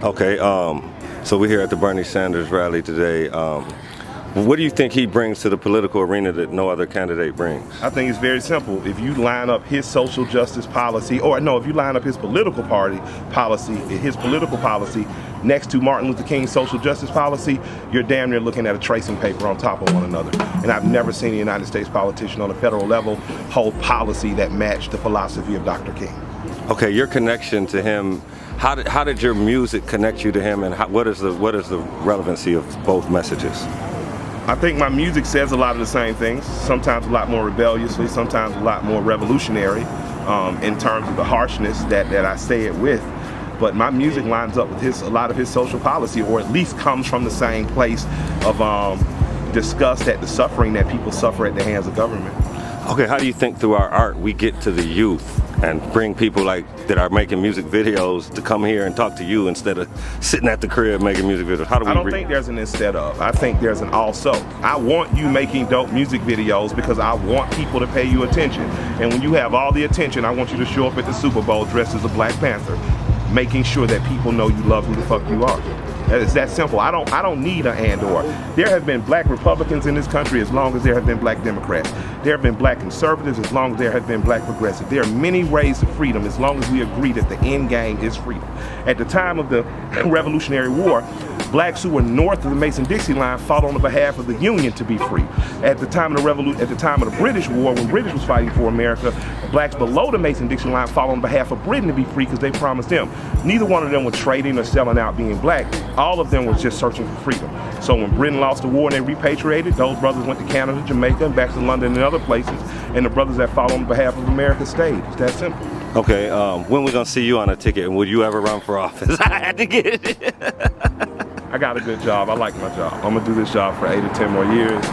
Okay, so we're here at the Bernie Sanders rally today. What do you think he brings to the political arena that no other candidate brings? I think it's very simple. If you line up his social justice policy, if you line up his political policy next to Martin Luther King's social justice policy, you're damn near looking at a tracing paper on top of one another. And I've never seen a United States politician on a federal level hold policy that matched the philosophy of Dr. King. Okay, your connection to him, how did your music connect you to him, and what is the relevancy of both messages? I think my music says a lot of the same things, sometimes a lot more rebelliously, sometimes a lot more revolutionary in terms of the harshness that I say it with. But my music lines up with a lot of his social policy, or at least comes from the same place of disgust at the suffering that people suffer at the hands of government. Okay, how do you think through our art we get to the youth and bring people like that are making music videos to come here and talk to you instead of sitting at the crib making music videos? How do we? I don't think there's an instead of. I think there's an also. I want you making dope music videos because I want people to pay you attention. And when you have all the attention, I want you to show up at the Super Bowl dressed as a Black Panther, making sure that people know you love who the fuck you are. It's that simple. I don't need an and/or. There have been Black Republicans in this country as long as there have been Black Democrats. There have been Black conservatives as long as there have been Black progressives. There are many ways to freedom as long as we agree that the end game is freedom. At the time of the Revolutionary War, Blacks who were north of the Mason-Dixie line fought on the behalf of the Union to be free. At the time of the British War, when British was fighting for America, Blacks below the Mason-Dixie line fought on behalf of Britain to be free because they promised them. Neither one of them were trading or selling out being Black. All of them was just searching for freedom. So when Britain lost the war and they repatriated, those brothers went to Canada, Jamaica, and back to London and other places. And the brothers that fought on behalf of America stayed. It's that simple. Okay, when we gonna see you on a ticket, and would you ever run for office? I had to get it. I got a good job. I like my job. I'm gonna do this job for 8 to 10 more years.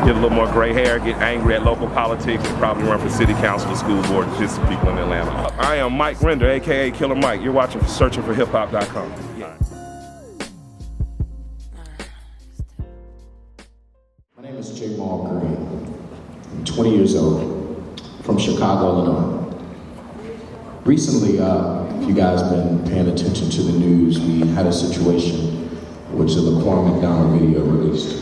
Get a little more gray hair, get angry at local politics, and probably run for city council or school board, just some people in Atlanta. I am Mike Render, AKA Killa Mike. You're watching Searching for hiphop.com. Yeah. My name is Jamal Green. I'm 20 years old, from Chicago, Illinois. Recently, if you guys been paying attention to the news, we had a situation which the Laquan McDonald video released.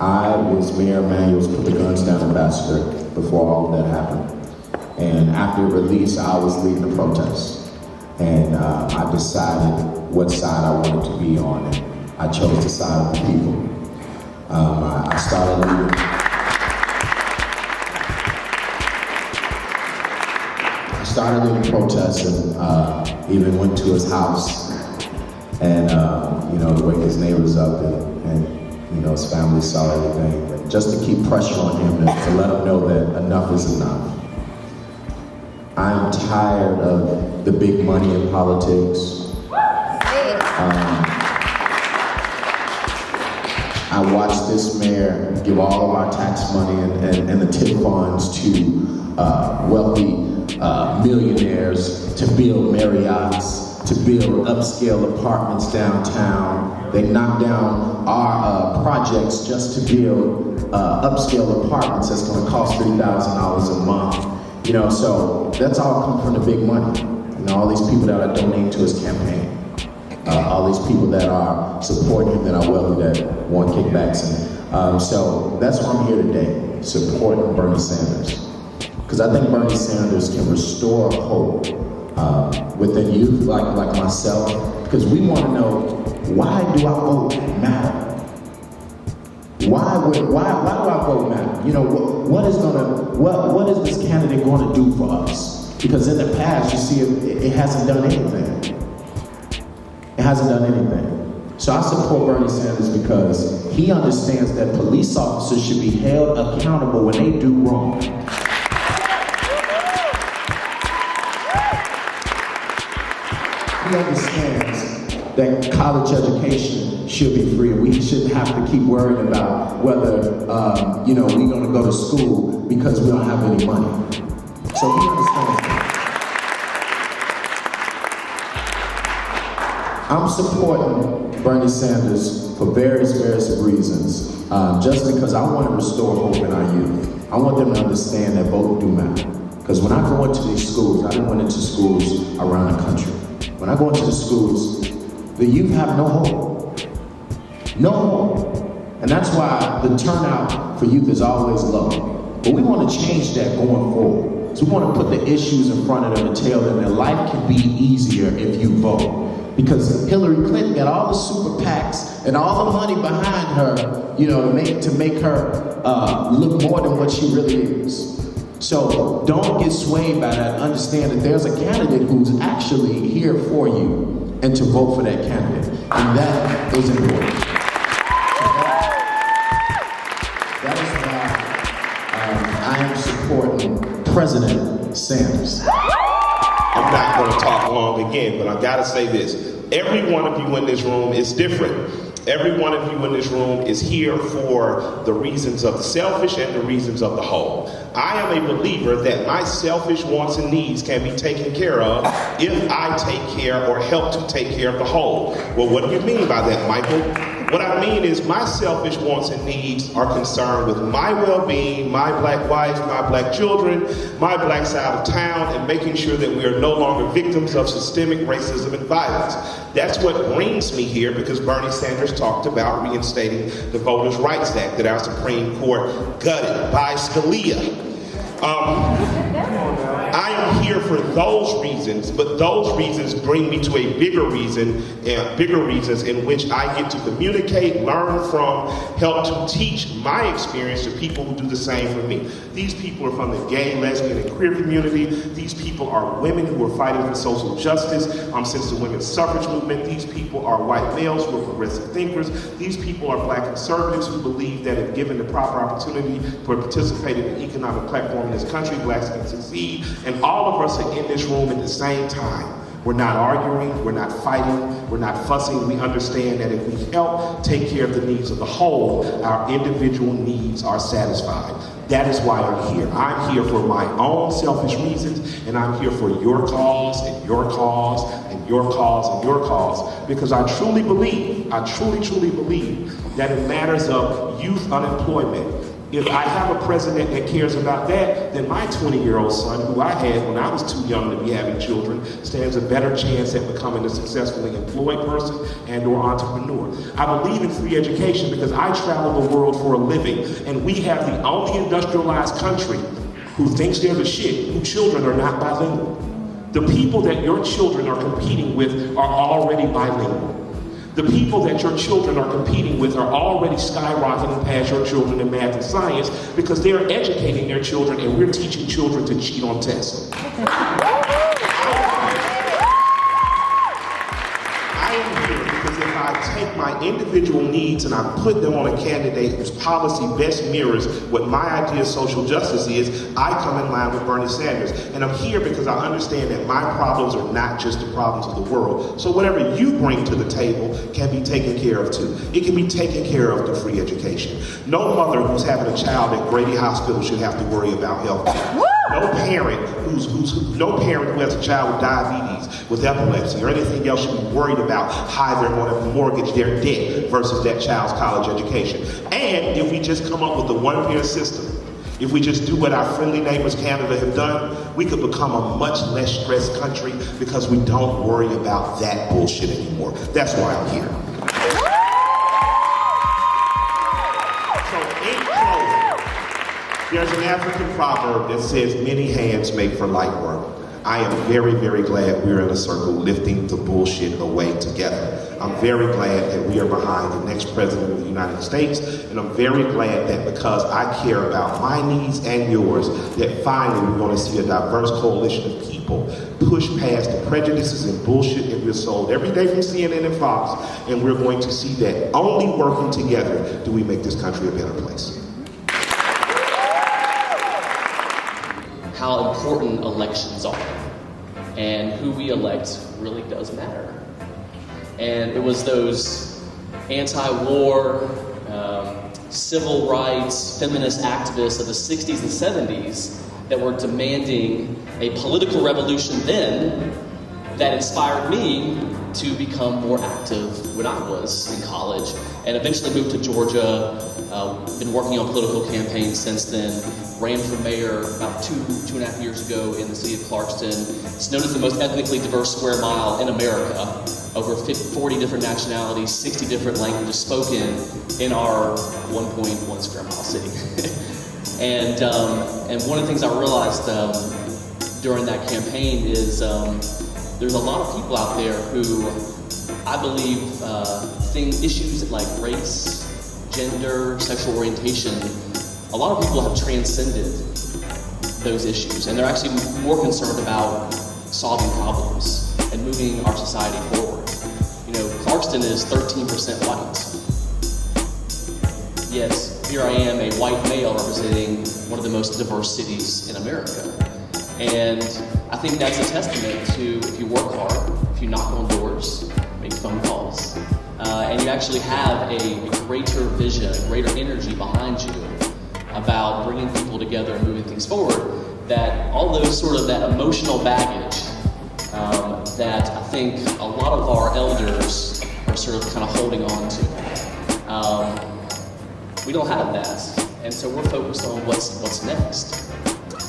I was Mayor Emanuel's Put the Guns Down ambassador before all of that happened. And after it released, I was leading the protest. And I decided what side I wanted to be on, and I chose the side of the people. I started leading protests, and even went to his house, and to wake his neighbors up, and his family saw everything, but just to keep pressure on him to let him know that enough is enough. I'm tired of the big money in politics. I watched this mayor give all of our tax money and the tip funds to wealthy millionaires to build Marriotts, to build upscale apartments downtown. They knocked down our projects just to build upscale apartments that's going to cost $3,000 a month. So that's all come from the big money. All these people that are donating to his campaign. All these people that are supporting him that are wealthy that want kickbacks. And so that's why I'm here today, supporting Bernie Sanders. Because I think Bernie Sanders can restore hope within youth like myself. Because we want to know, why do our vote matter? Why do our vote matter? What is this candidate going to do for us? Because in the past, you see, it hasn't done anything. It hasn't done anything. So I support Bernie Sanders because he understands that police officers should be held accountable when they do wrong. He understands that college education should be free, and we shouldn't have to keep worrying about whether we're going to go to school because we don't have any money. So he understands that. I'm supporting Bernie Sanders for various reasons, just because I want to restore hope in our youth. I want them to understand that both do matter. Because when I go into these schools, I went into schools around the country. when I go into the schools, the youth have no hope. No hope. And that's why the turnout for youth is always low. But we want to change that going forward. So we want to put the issues in front of them and tell them that life can be easier if you vote. Because Hillary Clinton got all the super PACs and all the money behind her, you know, to make her look more than what she really is. So don't get swayed by that. Understand that there's a candidate who's actually here for you and to vote for that candidate. And that is important. That is why I am supporting President Sanders. I'm not going to talk long again, but I got to say this. Every one of you in this room is different. Every one of you in this room is here for the reasons of the selfish and the reasons of the whole. I am a believer that my selfish wants and needs can be taken care of if I take care or help to take care of the whole. Well, what do you mean by that, Michael? What I mean is my selfish wants and needs are concerned with my well-being, my black wife, my black children, my black side of town, and making sure that we are no longer victims of systemic racism and violence. That's what brings me here, because Bernie Sanders talked about reinstating the Voters' Rights Act that our Supreme Court gutted by Scalia. I am here for those reasons, but those reasons bring me to a bigger reasons in which I get to communicate, learn from, help to teach my experience to people who do the same for me. These people are from the gay, lesbian, and queer community. These people are women who are fighting for social justice since the women's suffrage movement. These people are white males who are progressive thinkers. These people are black conservatives who believe that if given the proper opportunity for participating in the economic platform in this country, blacks can succeed. And all of us are in this room at the same time. We're not arguing, we're not fighting, we're not fussing. We understand that if we help take care of the needs of the whole, our individual needs are satisfied. That is why I'm here. I'm here for my own selfish reasons, and I'm here for your cause, and your cause, and your cause, and your cause, because I truly believe that in matters of youth unemployment, if I have a president that cares about that, then my 20-year-old son, who I had when I was too young to be having children, stands a better chance at becoming a successfully employed person and or entrepreneur. I believe in free education because I travel the world for a living, and we have the only industrialized country who thinks they're the shit, whose children are not bilingual. The people that your children are competing with are already bilingual. The people that your children are competing with are already skyrocketing past your children in math and science because they're educating their children, and we're teaching children to cheat on tests. I am here because if I take my individual needs and I put them on a candidate whose policy best mirrors what my idea of social justice is, I come in line with Bernie Sanders. And I'm here because I understand that my problems are not just the problems of the world. So whatever you bring to the table can be taken care of too. It can be taken care of through free education. No mother who's having a child at Grady Hospital should have to worry about health care. No parent who has a child with diabetes, with epilepsy, or anything else should be worried about how they're going to mortgage their debt versus that child's college education. And if we just come up with the one-payer system, if we just do what our friendly neighbors Canada have done, we could become a much less stressed country because we don't worry about that bullshit anymore. That's why I'm here. So in closing, there's an African proverb that says many hands make for light work. I am very, very glad we're in a circle lifting the bullshit away together. I'm very glad that we are behind the next president of the United States, and I'm very glad that because I care about my needs and yours, that finally we're going to see a diverse coalition of people push past the prejudices and bullshit that we're sold every day from CNN and Fox, and we're going to see that only working together do we make this country a better place. How important elections are, and who we elect really does matter. And it was those anti-war, civil rights, feminist activists of the 60s and 70s that were demanding a political revolution then that inspired me to become more active when I was in college, and eventually moved to Georgia. Been working on political campaigns since then. Ran for mayor about two and a half years ago in the city of Clarkston. It's known as the most ethnically diverse square mile in America. Over 40 different nationalities, 60 different languages spoken in our 1.1 square mile city. And one of the things I realized during that campaign is there's a lot of people out there who I believe think issues like race, gender, sexual orientation, a lot of people have transcended those issues, and they're actually more concerned about solving problems and moving our society forward. You know, Clarkston is 13% white. Yet here I am, a white male representing one of the most diverse cities in America. And I think that's a testament to if you work hard, if you knock on doors, make phone calls, and you actually have a greater vision, a greater energy behind you about bringing people together and moving things forward, that all those sort of that emotional baggage that I think a lot of our elders are sort of kind of holding on to. We don't have that, and so we're focused on what's next.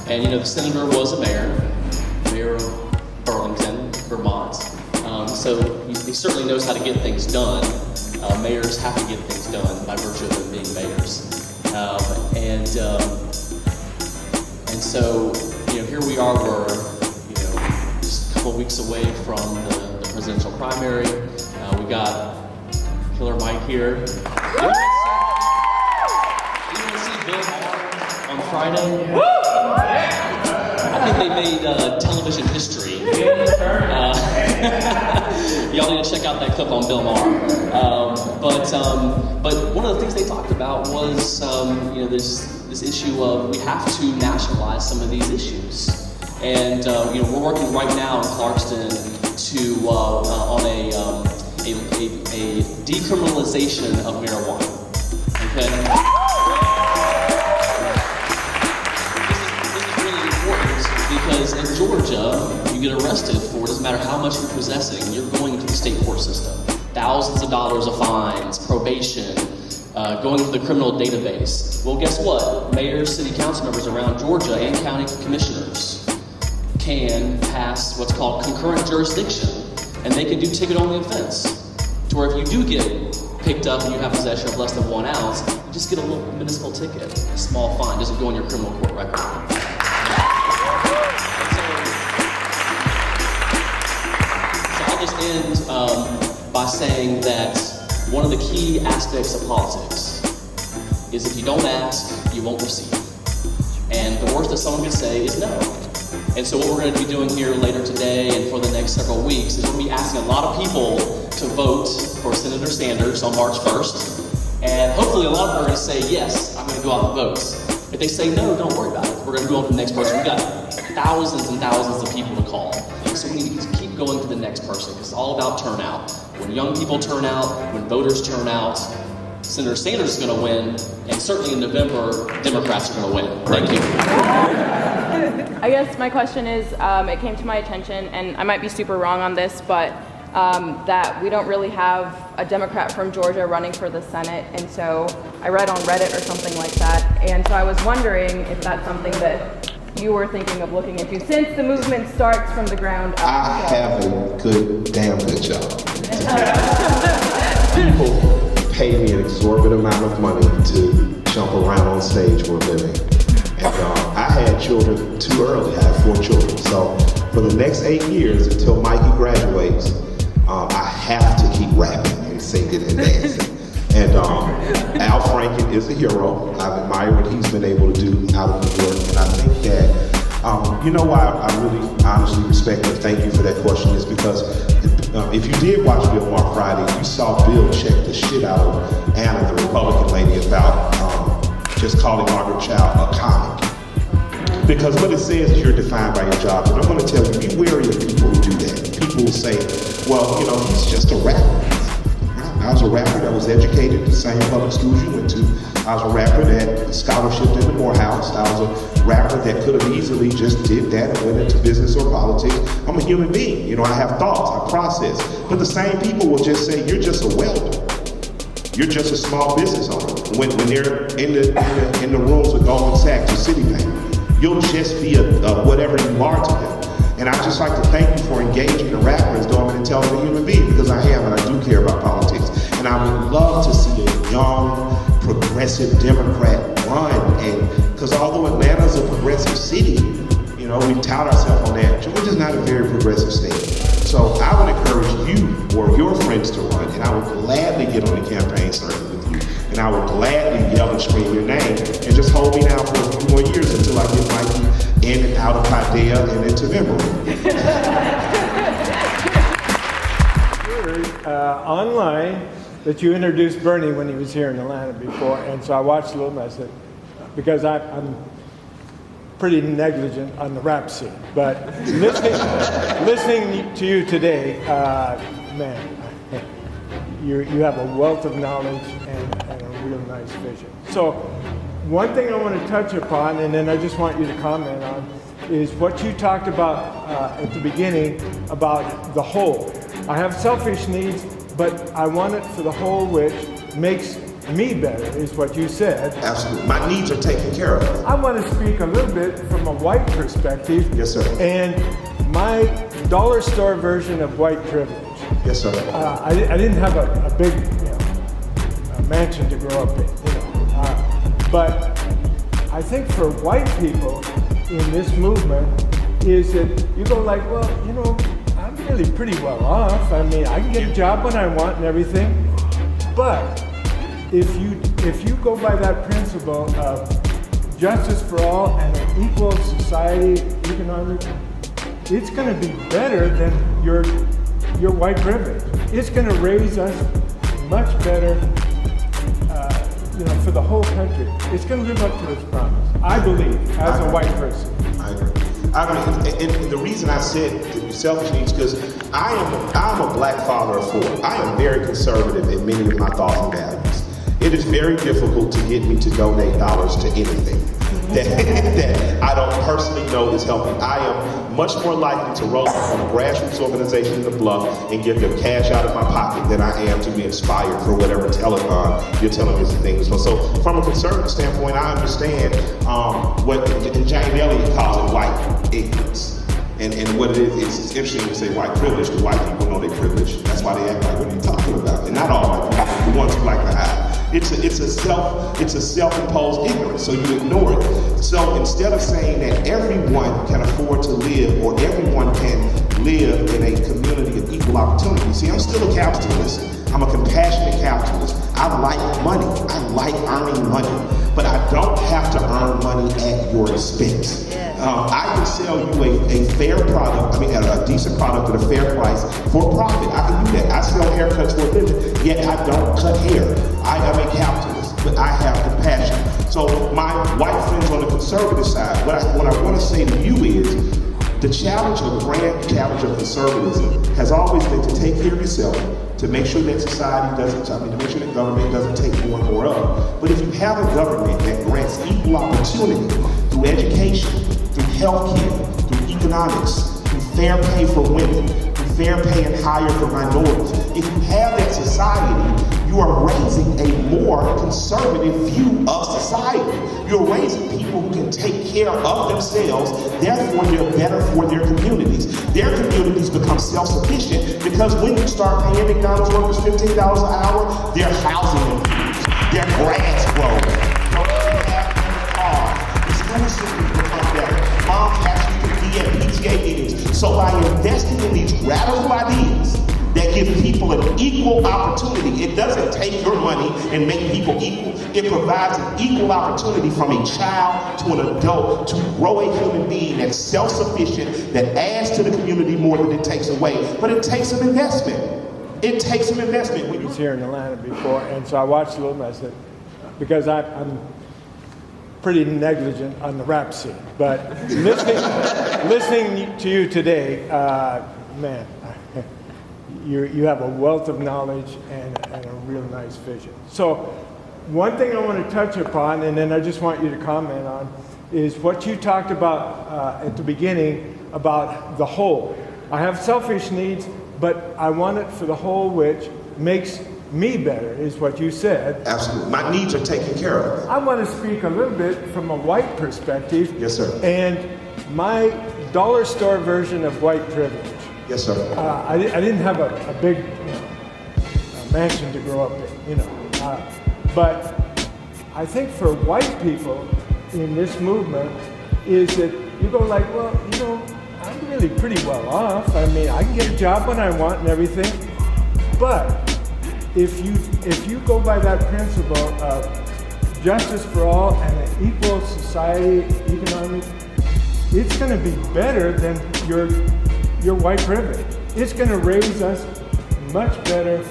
And you know, the senator was a mayor of Burlington, Vermont. So he certainly knows how to get things done. Mayors have to get things done by virtue of them being mayors. And so, you know, here we are, we're, you know, just a couple of weeks away from the presidential primary. We got Killa Mike here. You want to see Bill Maher on Friday? I think they made television history. Y'all need to check out that clip on Bill Maher. But one of the things they talked about was you know, this issue of we have to nationalize some of these issues, and you know, we're working right now in Clarkston to on a decriminalization of marijuana. Okay. Because in Georgia, you get arrested for, it doesn't matter how much you're possessing, you're going to the state court system. Thousands of dollars of fines, probation, going to the criminal database. Well, guess what? Mayors, city council members around Georgia and county commissioners can pass what's called concurrent jurisdiction, and they can do ticket-only offense. To where if you do get picked up and you have possession of less than 1 ounce, you just get a little municipal ticket, a small fine, doesn't go on your criminal court record. I'll just end by saying that one of the key aspects of politics is if you don't ask, you won't receive. And the worst that someone can say is no. And so what we're going to be doing here later today and for the next several weeks is we're going to be asking a lot of people to vote for Senator Sanders on March 1st. And hopefully a lot of them are going to say, yes, I'm going to go out and vote. If they say no, don't worry about it. We're going to go on to the next person. We've got thousands and thousands of people to call. So we need to keep going to the next person because it's all about turnout. When young people turn out, when voters turn out, Senator Sanders is going to win, and certainly in November, Democrats are going to win. Thank you. I guess my question is, it came to my attention, and I might be super wrong on this, but that we don't really have a Democrat from Georgia running for the Senate, and so I read on Reddit or something like that, and so I was wondering if that's something that you were thinking of looking into, since the movement starts from the ground up. I have a damn good job. People pay me an exorbitant amount of money to jump around on stage for a living. And I had children too early. I have 4 children. So for the next 8 years, until Mikey graduates, I have to keep rapping and singing and dancing. And Al Franken is a hero. I've admired what he's been able to do out of New York. And I think that, you know why I really honestly respect and thank you for that question is because if you did watch Bill Maher Friday, you saw Bill check the shit out of Anna, the Republican lady, about just calling Margaret Child a comic. Because what it says is you're defined by your job. And I'm going to tell you, be wary of people who do that. People who say, well, you know, he's just a rapper. I was a rapper that was educated at the same public schools you went to. I was a rapper that scholarshiped into Morehouse. I was a rapper that could have easily just did that and went into business or politics. I'm a human being. You know, I have thoughts, I process. But the same people will just say, you're just a welder. You're just a small business owner. When they're in the rooms with Goldman Sachs or Citibank, you'll just be a whatever you are to them. And I'd just like to thank you for engaging the rapper as though I'm an intelligent human being, because I am, and I do care about politics. And I would love to see a young, progressive Democrat run. And because although Atlanta's a progressive city, you know, we tout ourselves on that, Georgia's not a very progressive state. So I would encourage you or your friends to run, and I would gladly get on the campaign circuit with you. And I would gladly yell and scream your name, and just hold me down for a few more years until I get Mikey in and out of Paideia and into memory. Online that you introduced Bernie when he was here in Atlanta before, and so I watched a little bit. I said, because I'm pretty negligent on the rap scene, but listening to you today, man, you have a wealth of knowledge and a real nice vision. So one thing I want to touch upon, and then I just want you to comment on, is what you talked about at the beginning about the whole. I have selfish needs, but I want it for the whole, which makes me better, is what you said. Absolutely. My needs are taken care of. I want to speak a little bit from a white perspective. Yes, sir. And my dollar store version of white privilege. Yes, sir. I didn't have a big, a mansion to grow up in, but I think for white people in this movement is that you go like, well, I'm really pretty well off. I mean, I can get a job when I want and everything, but if you go by that principle of justice for all and an equal society, economic, it's going to be better than your white privilege. It's going to raise us much better, for the whole country. It's going to live up to its promise, I believe, as a white person. I agree. And the reason I said the selfish needs, because I'm a black father of 4. I am very conservative in many of my thoughts and values. It is very difficult to get me to donate dollars to anything that I don't personally know is helping. I am much more likely to roll up on a grassroots organization in the Bluff and give them cash out of my pocket than I am to be inspired for whatever telethon you're telling me things. So from a conservative standpoint, I understand what Jane Elliott calls it white ignorance. And what it is, it's interesting to say white privilege, because white people know they're privileged. That's why they act like, what are you talking about? And not all white people, the ones who like to hide. It's a self-imposed ignorance, so you ignore it. So instead of saying that everyone can afford to live or everyone can live in a community of equal opportunity, see, I'm still a capitalist. I'm a compassionate capitalist. I like money. I like earning money. But I don't have to earn money at your expense. I can sell you a fair product, a decent product at a fair price for profit. I can do that. I sell haircuts for a living, yet I don't cut hair. I am a capitalist, but I have compassion. So my white friends on the conservative side, what I want to say to you is, the challenge, the grand challenge of conservatism has always been to take care of yourself, to make sure that society to make sure that government doesn't take more and more of. But if you have a government that grants equal opportunity through education, through healthcare, through economics, through fair pay for women, through fair pay and hire for minorities, if you have that society, you are raising a more conservative view of society. You're raising people who can take care of themselves, therefore they're better for their communities. Their communities become self-sufficient because when you start paying McDonald's workers $15 an hour, their housing improves, their grass grows. The school system becomes better. Moms actually can be at PTA meetings. So by investing in these radical ideas that give people an equal opportunity, it doesn't take your money and make people equal. It provides an equal opportunity from a child to an adult to grow a human being that's self-sufficient, that adds to the community more than it takes away. But it takes some investment. It takes some investment. When you was here in Atlanta before, and so I watched a little bit. I said, because I'm pretty negligent on the rap scene, but listening to you today, man, you have a wealth of knowledge and a real nice vision. So one thing I want to touch upon, and then I just want you to comment on, is what you talked about at the beginning about the whole. I have selfish needs, but I want it for the whole, which makes me better, is what you said. Absolutely. My needs are taken care of. I want to speak a little bit from a white perspective. Yes, sir. And my dollar store version of white privilege. Yes, sir. I didn't have a big a mansion to grow up in, but I think for white people in this movement is that you go like, well, I'm really pretty well off. I mean, I can get a job when I want and everything. But if you go by that principle of justice for all and an equal society, economic, it's going to be better than your white privilege. It's going to raise us much better,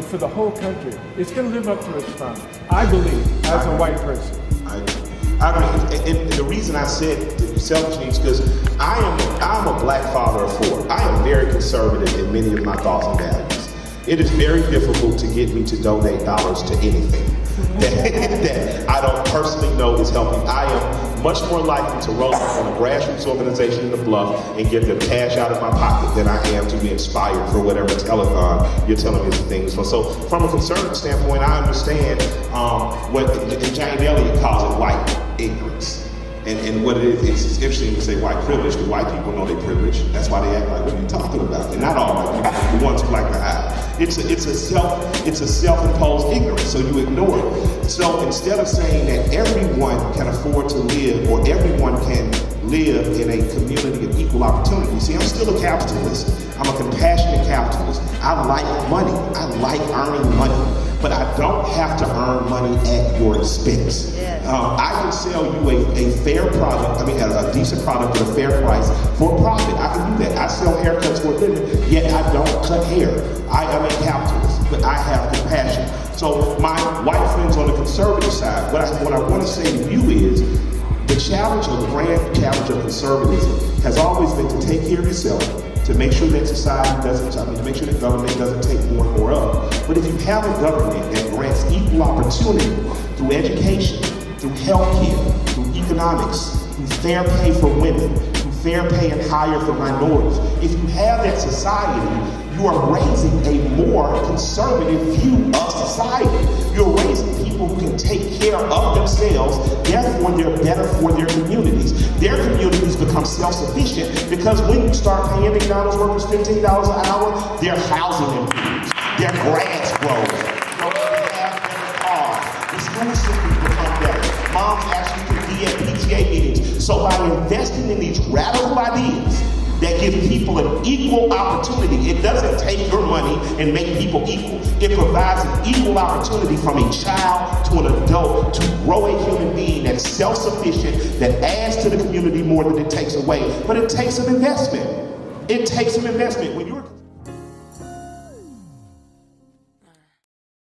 for the whole country. It's going to live up to its promise, I believe, as a white person. I agree. And the reason I said selfish needs because I'm a black father of 4. I am very conservative in many of my thoughts and values. It is very difficult to get me to donate dollars to anything that I don't personally know is helping. I am much more likely to roll up on a grassroots organization in the Bluff and give them cash out of my pocket than I am to be inspired for whatever telethon you're telling me the things for. So from a conservative standpoint, I understand what Jane Elliott calls it white ignorance. And what it is, it's interesting to say white privilege, because white people know they're privileged. That's why they act like, what are you talking about? And not all white people, the ones who like to hide. It's a self-imposed ignorance, so you ignore it. So instead of saying that everyone can afford to live or everyone can live in a community of equal opportunity, see, I'm still a capitalist. I'm a compassionate capitalist. I like money. I like earning money. But I don't have to earn money at your expense. Yes. I can sell you a fair product, a decent product at a fair price for profit. I can do that. I sell haircuts for a living, yet I don't cut hair. I am a capitalist, but I have compassion. So my white friends on the conservative side, what I want to say to you is, the challenge, or the grand challenge of conservatism has always been to take care of yourself, to make sure that society doesn't, to make sure that government doesn't take more and more of. But if you have a government that grants equal opportunity through education, through healthcare, through economics, through fair pay for women, through fair pay and hire for minorities, if you have that society, you are raising a more conservative view of society. You're raising people who can take care of themselves, therefore they're better for their communities. Their communities become self-sufficient because when you start paying McDonald's workers $15 an hour, their housing improves, their grass grows, they have better cars, the school systems become better, moms actually can be at PTA meetings. So by investing in these radical ideas that give people an equal opportunity, it doesn't take your money and make people equal. It provides an equal opportunity from a child to an adult to grow a human being that's self-sufficient, that adds to the community more than it takes away. But it takes some investment. It takes some investment. When you're